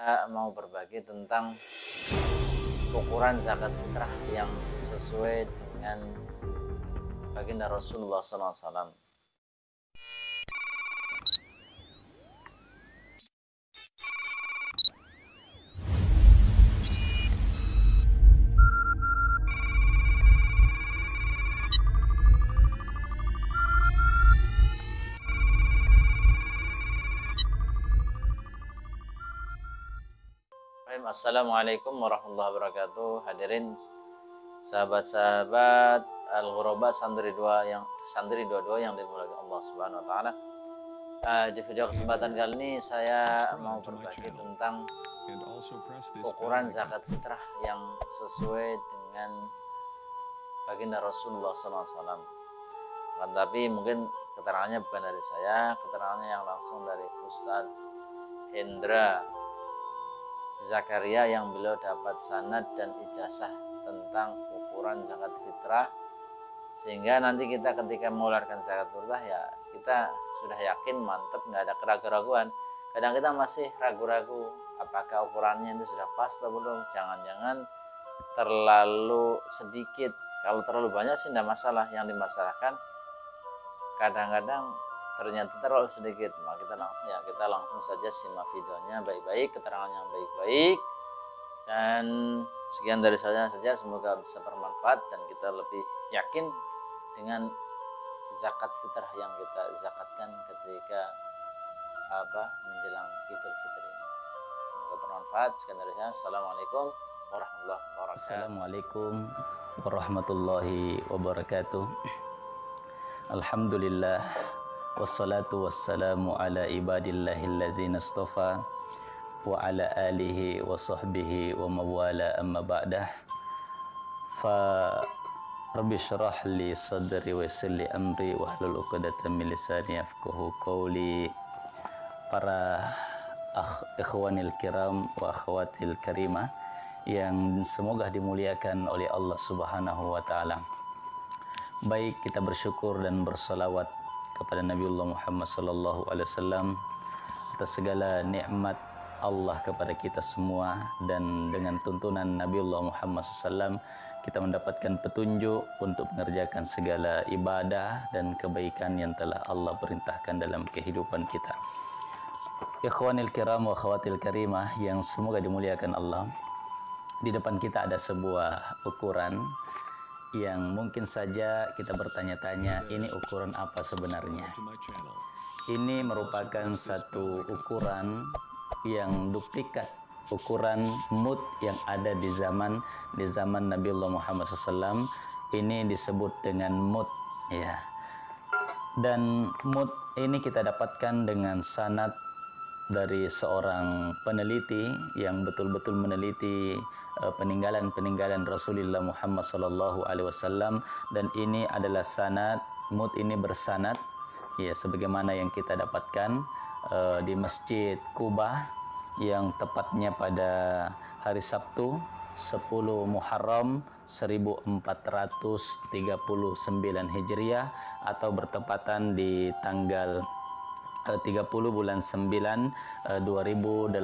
Mau berbagi tentang ukuran zakat fitrah yang sesuai dengan baginda Rasulullah SAW. Assalamualaikum warahmatullahi wabarakatuh. Hadirin sahabat-sahabat Al-Ghuraba santri 22 yang dimuliakan Allah Subhanahu wa taala. Di video kesempatan kali ini saya mau berbagi tentang ukuran zakat fitrah yang sesuai dengan baginda Rasulullah SAW. Tapi mungkin keterangannya bukan dari saya, keterangannya yang langsung dari Ustadz Hendra Zakaria yang beliau dapat sanad dan ijazah tentang ukuran zakat fitrah, sehingga nanti kita ketika mengeluarkan zakat fitrah ya kita sudah yakin, mantap, nggak ada keraguan-raguan. Kadang kita masih ragu-ragu apakah ukurannya itu sudah pas atau belum, jangan-jangan terlalu sedikit. Kalau terlalu banyak sih tidak masalah, yang dimasalahkan kadang-kadang ternyata terlalu sedikit. Maka kita langsung saja simak videonya baik-baik, keterangannya baik-baik, dan sekian dari saya saja. Semoga bisa bermanfaat dan kita lebih yakin dengan zakat fitrah yang kita zakatkan ketika menjelang Idul Fitri. Semoga bermanfaat. Sekian dari saya. Assalamualaikum warahmatullahi wabarakatuh. Assalamualaikum warahmatullahi wabarakatuh. Alhamdulillah, wassalatu wassalamu ala ibadillahil ladzina istafa wa ala alihi wa sahbihi wa mawala amma ba'dah. Fa rabbi syrah li sadri wa yassir li amri wa hlul 'uqdatam min lisani yafqahu qawli. Para ikhwanil kiram wa akhwatil karimah yang semoga dimuliakan oleh Allah Subhanahu wa taala. Baik, kita bersyukur dan bersalawat kepada Nabiullah Muhammad sallallahu alaihi wasallam atas segala nikmat Allah kepada kita semua, dan dengan tuntunan Nabiullah Muhammad SAW kita mendapatkan petunjuk untuk mengerjakan segala ibadah dan kebaikan yang telah Allah perintahkan dalam kehidupan kita. Ikhwanil kiram wa khawatil karimah yang semoga dimuliakan Allah, di depan kita ada sebuah ukuran yang mungkin saja kita bertanya-tanya, ini ukuran apa sebenarnya? Ini merupakan satu ukuran yang duplikat ukuran mud yang ada di zaman Nabiullah Muhammad SAW. Ini disebut dengan mud, ya. Dan mud ini kita dapatkan dengan sanad dari seorang peneliti yang betul-betul meneliti peninggalan Rasulullah Muhammad sallallahu alaihi wasallam, dan ini adalah sanad, mud ini bersanad ya sebagaimana yang kita dapatkan di Masjid Kubah yang tepatnya pada hari Sabtu 10 Muharram 1439 Hijriah atau bertepatan di tanggal 30 bulan 9 2018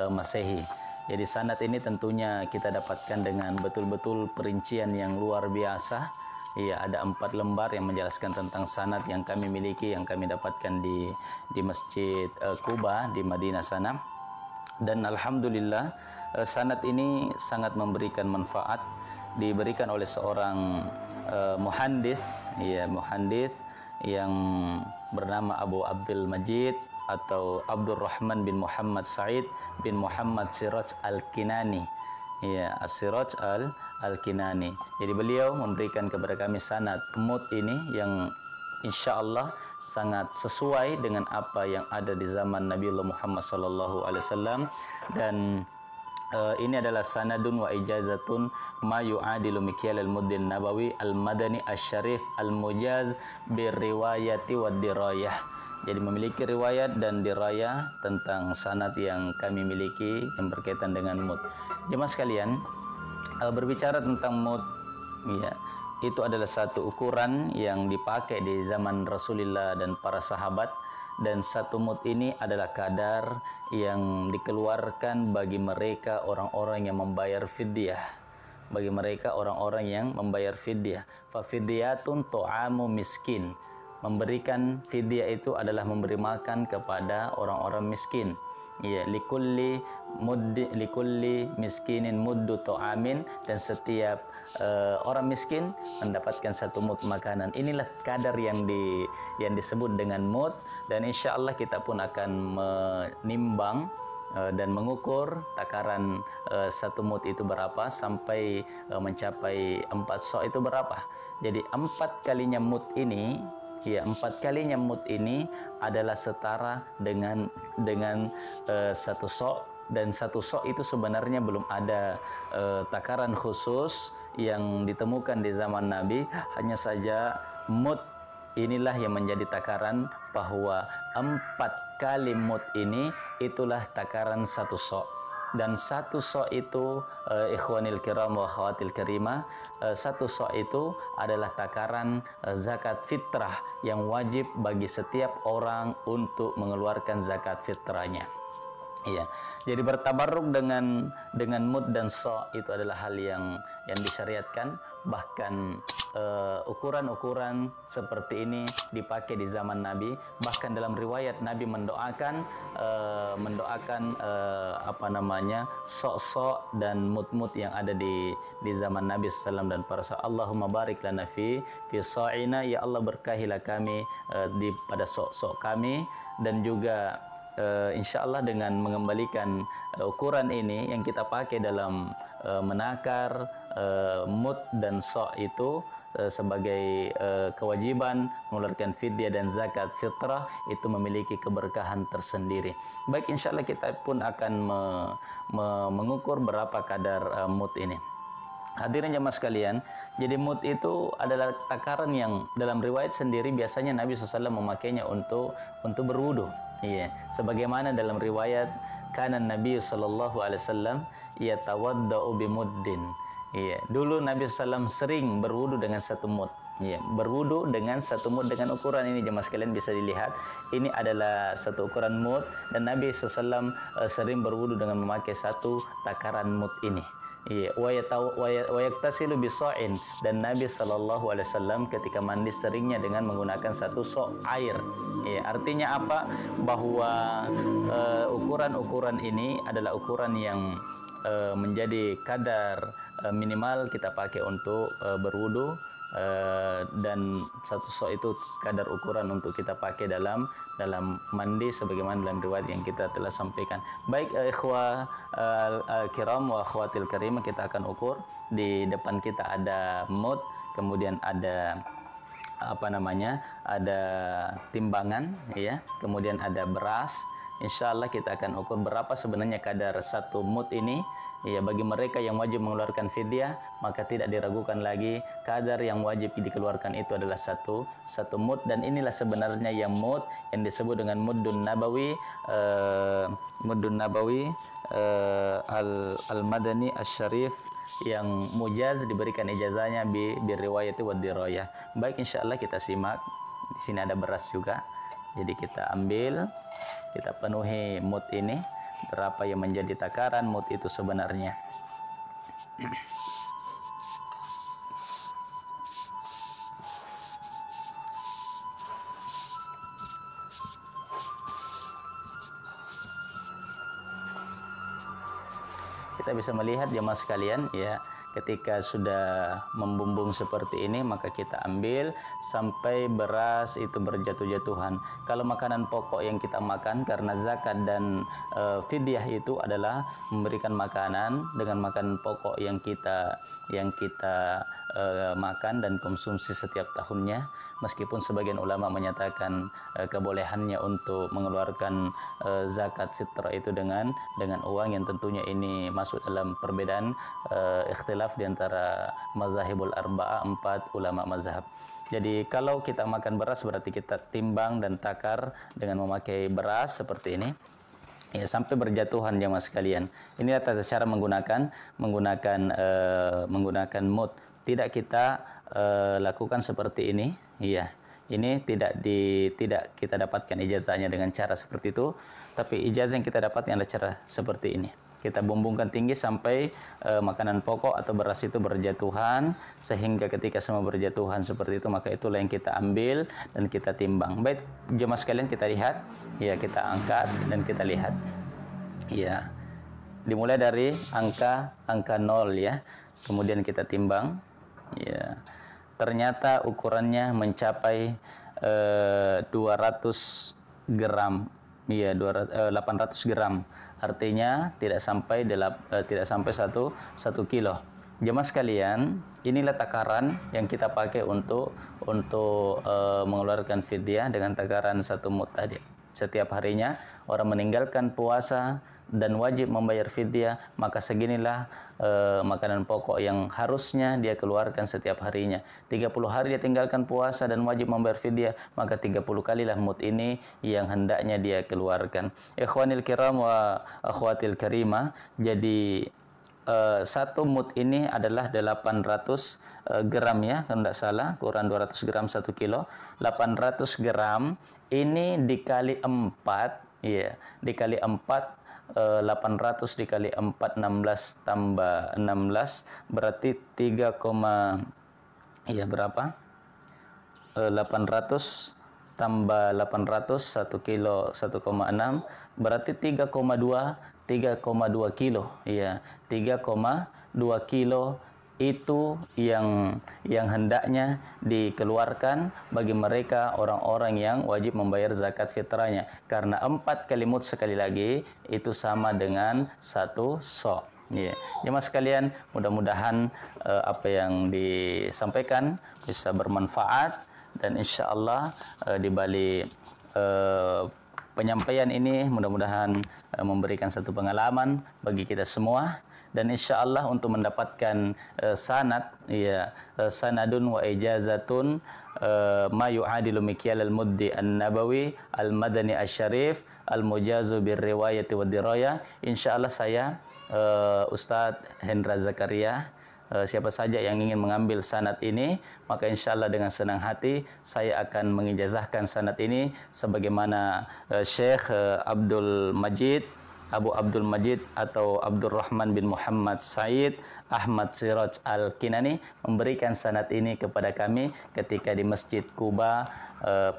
Masehi. Jadi sanad ini tentunya kita dapatkan dengan betul-betul perincian yang luar biasa. Iya, ada 4 lembar yang menjelaskan tentang sanad yang kami miliki, yang kami dapatkan di Masjid Kuba di Madinah sana. Dan alhamdulillah sanad ini sangat memberikan manfaat, diberikan oleh seorang muhandis, ya, muhandis yang bernama Abu Abdul Majid atau Abdurrahman bin Muhammad Said bin Muhammad Siraj Al-Kinani, ya, As-Siraj Al-Kinani. Jadi beliau memberikan kepada kami sanad mud ini yang insya Allah sangat sesuai dengan apa yang ada di zaman Nabiullah Muhammad sallallahu alaihi wasallam. Dan ini adalah sanadun wa ijazatun ma yu'adilu mikyal al-muddin nabawi al-madani asy-syarif al-mujaz birriwayati wa dirayah. Jadi memiliki riwayat dan dirayah tentang sanad yang kami miliki yang berkaitan dengan mud. Jemaah sekalian, berbicara tentang mud, ya, itu adalah satu ukuran yang dipakai di zaman Rasulullah dan para sahabat dan 1 mud ini adalah kadar yang dikeluarkan bagi mereka orang-orang yang membayar fidyah. Bagi mereka orang-orang yang membayar fidyah. Fa fidyatun tu'amu miskin. Memberikan fidyah itu adalah memberi makan kepada orang-orang miskin. Ya, likulli miskinin muddu tu'amin, dan setiap orang miskin mendapatkan 1 mud makanan. Inilah kadar yang disebut dengan mud, dan insya Allah kita pun akan menimbang dan mengukur takaran 1 mud itu berapa sampai mencapai 4 sok itu berapa. Jadi 4 kalinya mud ini, ya 4 kalinya mud ini adalah setara dengan 1 sok, dan 1 sok itu sebenarnya belum ada takaran khusus yang ditemukan di zaman Nabi. Hanya saja mud inilah yang menjadi takaran, bahwa 4 kali mud ini itulah takaran 1 sok. Dan 1 sok itu ikhwanil kiram wa akhawatil karimah, 1 sok itu adalah takaran zakat fitrah yang wajib bagi setiap orang untuk mengeluarkan zakat fitrahnya. Iya, jadi bertabarruk dengan mud dan sok itu adalah hal yang disyariatkan. Bahkan ukuran-ukuran seperti ini dipakai di zaman Nabi. Bahkan dalam riwayat Nabi mendoakan sok-sok dan mud-mud yang ada di zaman Nabi SAW dan para sahabat. Allahumma barik lana fi sa'ina, ya Allah berkahilah kami pada sok-sok kami. Dan juga insya Allah dengan mengembalikan ukuran ini yang kita pakai dalam menakar mud dan sok itu sebagai kewajiban mengeluarkan fidyah dan zakat fitrah, itu memiliki keberkahan tersendiri. Baik, insya Allah kita pun akan mengukur berapa kadar mud ini. Hadirin jemaah sekalian, jadi mud itu adalah takaran yang dalam riwayat sendiri biasanya Nabi SAW memakainya untuk berwudu. Iya, sebagaimana dalam riwayat kana Nabi SAW yatawaddau bimuddin. Iya, dulu Nabi SAW sering berwudu dengan 1 mud. Iya, berwudu dengan 1 mud dengan ukuran ini jemaah sekalian bisa dilihat. Ini adalah 1 ukuran mud, dan Nabi SAW sering berwudu dengan memakai 1 takaran mud ini. Iya, wa yaktasilu bisa'in, dan Nabi SAW ketika mandi seringnya dengan menggunakan 1 sok air. Iya, artinya apa? Bahwa ukuran-ukuran ini adalah ukuran yang menjadi kadar minimal kita pakai untuk berwudu, dan 1 sok itu kadar ukuran untuk kita pakai dalam mandi sebagaimana dalam riwayat yang kita telah sampaikan. Baik ikhwah kiram wa akhwatil karimah, kita akan ukur. Di depan kita ada mud, kemudian ada ada timbangan, ya, kemudian ada beras. Insya Allah kita akan ukur berapa sebenarnya kadar 1 mud ini. Ya, bagi mereka yang wajib mengeluarkan fidyah, maka tidak diragukan lagi, kadar yang wajib dikeluarkan itu adalah 1 mud. Dan inilah sebenarnya yang mud yang disebut dengan muddun nabawi, al-madani asy-syarif, yang mujaz diberikan ijazahnya bi riwayati wa dirayah. Baik, insyaallah kita simak. Di sini ada beras juga. Jadi kita ambil, kita penuhi mud ini. Berapa yang menjadi takaran mud itu sebenarnya. Kita bisa melihat jemaah sekalian, ya, ketika sudah membumbung seperti ini, maka kita ambil sampai beras itu berjatuh-jatuhan. Kalau makanan pokok yang kita makan, karena zakat dan fidyah itu adalah memberikan makanan dengan makanan pokok yang kita makan dan konsumsi setiap tahunnya. Meskipun sebagian ulama menyatakan kebolehannya untuk mengeluarkan zakat fitrah itu dengan uang, yang tentunya ini masuk dalam perbedaan ikhtilaf di antara mazhabul arba'ah, 4 ulama mazhab. Jadi kalau kita makan beras berarti kita timbang dan takar dengan memakai beras seperti ini. Ya, sampai berjatuhan jemaah sekalian. Ini tata cara menggunakan mud. Tidak kita lakukan seperti ini. Iya, Ini tidak kita dapatkan ijazahnya dengan cara seperti itu, tapi ijazah yang kita dapatkan adalah cara seperti ini. Kita bumbungkan tinggi sampai makanan pokok atau beras itu berjatuhan, sehingga ketika semua berjatuhan seperti itu, maka itulah yang kita ambil dan kita timbang. Baik, jemaah sekalian, kita lihat, ya, kita angkat dan kita lihat. Ya, dimulai dari angka 0 ya, kemudian kita timbang. Ya, ternyata ukurannya mencapai 200 gram, ya, 800 gram. Artinya tidak sampai 1 kilo. Jemaah sekalian, inilah takaran yang kita pakai untuk mengeluarkan fidyah dengan takaran 1 mud tadi. Setiap harinya orang meninggalkan puasa dan wajib membayar fidyah, maka seginilah makanan pokok yang harusnya dia keluarkan setiap harinya. 30 hari dia tinggalkan puasa dan wajib membayar fidyah, maka 30 kalilah mud ini yang hendaknya dia keluarkan. Ikhwanil kiram wa akhwatil karimah, jadi 1 mud ini adalah 800 gram ya, kalau tidak salah, kurang 200 gram 1 kilo. 800 gram ini dikali 4, ya, dikali 4, 800 dikali 4, 16 tambah 16 berarti 3, ya berapa? 800 tambah 800, 1 kilo 1,6 berarti 3,2 kilo, ya, 3,2 kilo itu yang hendaknya dikeluarkan bagi mereka orang-orang yang wajib membayar zakat fitrahnya, karena 4 kali mud, sekali lagi, itu sama dengan 1 sok. Ya, jemaah sekalian, mudah-mudahan apa yang disampaikan bisa bermanfaat, dan insya Allah di balik penyampaian ini mudah-mudahan memberikan satu pengalaman bagi kita semua. Dan insya Allah untuk mendapatkan sanad, ya, sanadun wa ijazatun ma yu'adilu mikyal al-muddi an-nabawi al-madani asy-syarif al-mujazu bir-riwayati wa diraya, insya Allah saya Ustadz Hendra Zakaria, siapa saja yang ingin mengambil sanad ini, maka insya Allah dengan senang hati saya akan mengijazahkan sanad ini sebagaimana Syekh Abu Abdul Majid atau Abdurrahman bin Muhammad Said Ahmad Siraj Al-Kinani memberikan sanad ini kepada kami ketika di Masjid Kuba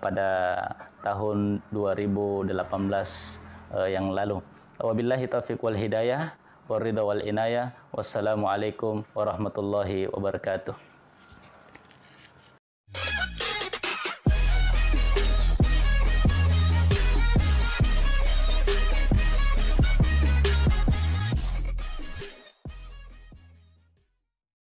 pada tahun 2018 yang lalu. Wabillahi taufiq wal hidayah, waridha wal inayah. Wassalamualaikum warahmatullahi wabarakatuh.